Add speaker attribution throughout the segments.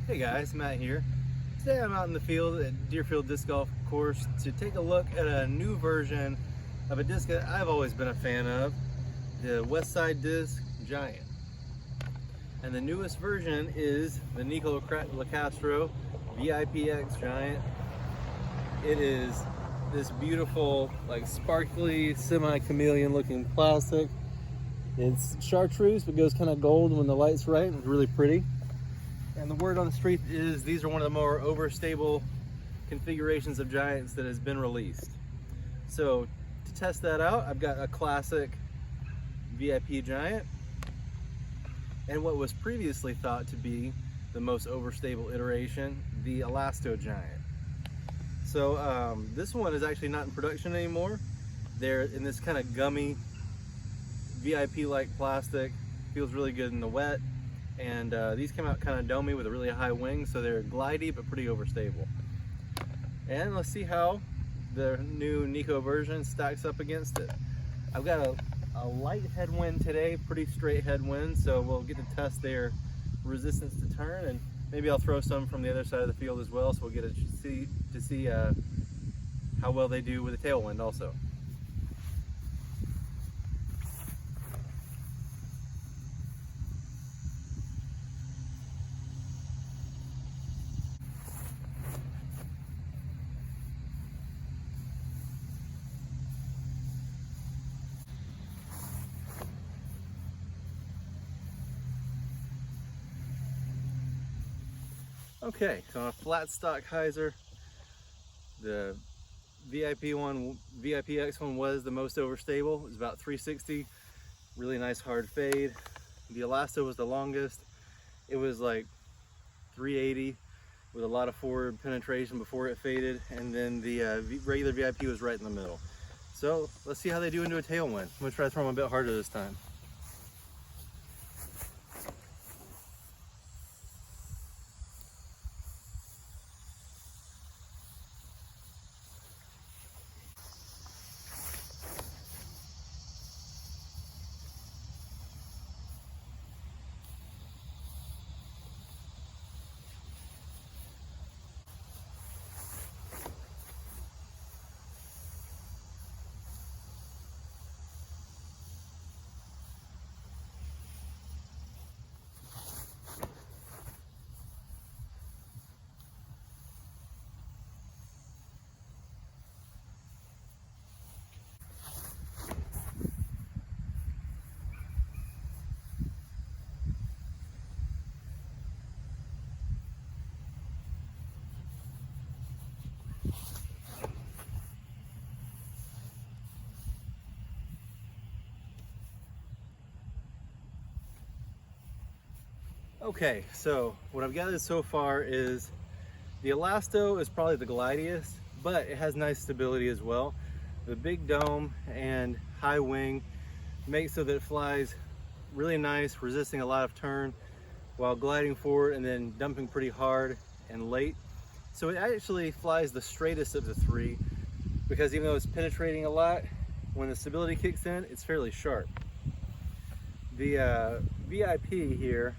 Speaker 1: Hey guys, Matt here. Today I'm out in the field at Deerfield Disc Golf Course to take a look at a new version of a disc that I've always been a fan of, the Westside Disc Giant. And the newest version is the Nikko Locastro VIPX Giant. It is this beautiful, like sparkly, semi-chameleon looking plastic. It's chartreuse but goes kind of gold when the light's right. It's really pretty. And the word on the street is these are one of the more overstable configurations of Giants that has been released. So to test that out, I've got a classic VIP Giant and what was previously thought to be the most overstable iteration, the Elasto Giant. So this one is actually not in production anymore. They're in this kind of gummy VIP-like plastic. Feels really good in the wet. And these came out kind of domey with a really high wing, so they're glidey but pretty overstable. And let's see how the new Nikko version stacks up against it. I've got a light headwind today, pretty straight headwind, so we'll get to test their resistance to turn, and maybe I'll throw some from the other side of the field as well, so we'll get to see how well they do with a tailwind also. Okay, so on a flat stock hyzer, the VIPX one was the most overstable. It was about 360, really nice hard fade. The Elasto was the longest. It was like 380 with a lot of forward penetration before it faded, and then the regular VIP was right in the middle. So let's see how they do into a tailwind. I'm gonna try to throw them a bit harder this time. Okay, so what I've gathered so far is the Elasto is probably the glidiest, but it has nice stability as well. The big dome and high wing makes so that it flies really nice, resisting a lot of turn while gliding forward and then dumping pretty hard and late. So it actually flies the straightest of the three, because even though it's penetrating a lot, when the stability kicks in, it's fairly sharp. The VIP here,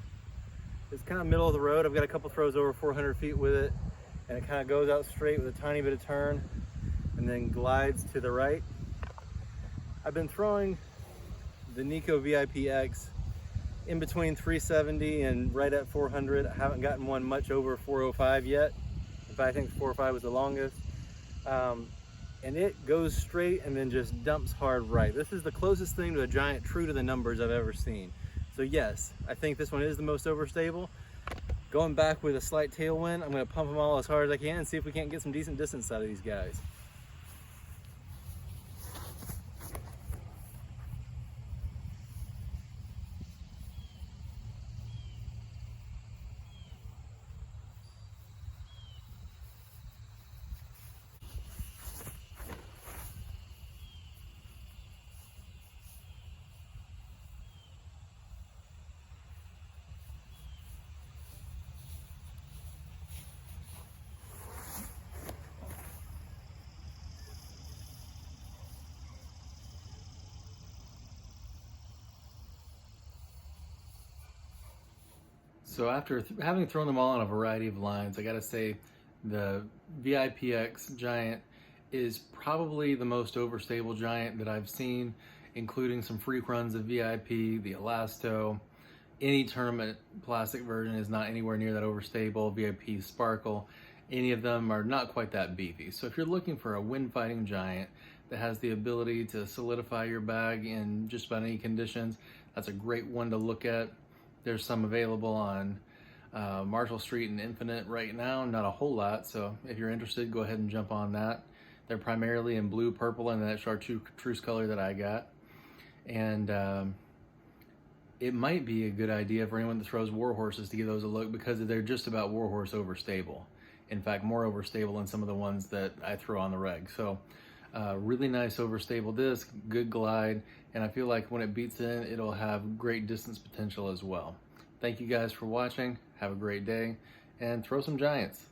Speaker 1: it's kind of middle of the road. I've got a couple throws over 400 feet with it, and it kind of goes out straight with a tiny bit of turn and then glides to the right. I've been throwing the Nikko VIPX in between 370 and right at 400. I haven't gotten one much over 405 yet. In fact, I think 405 was the longest. And it goes straight and then just dumps hard right. This is the closest thing to a Giant true to the numbers I've ever seen. So yes, I think this one is the most overstable. Going back with a slight tailwind, I'm gonna pump them all as hard as I can and see if we can't get some decent distance out of these guys. So after having thrown them all on a variety of lines, I gotta say the VIPX Giant is probably the most overstable Giant that I've seen, including some freak runs of VIP, the Elasto. Any tournament plastic version is not anywhere near that overstable. VIP Sparkle, any of them are not quite that beefy. So if you're looking for a wind fighting Giant that has the ability to solidify your bag in just about any conditions, that's a great one to look at. There's some available on Marshall Street and Infinite right now, not a whole lot, so if you're interested, go ahead and jump on that. They're primarily in blue, purple, and that chartreuse color that I got. And it might be a good idea for anyone that throws Warhorses to give those a look, because they're just about Warhorse overstable. In fact, more overstable than some of the ones that I throw on the reg. So really nice overstable disc, good glide, and I feel like when it beats in, it'll have great distance potential as well. Thank you guys for watching. Have a great day, and throw some Giants.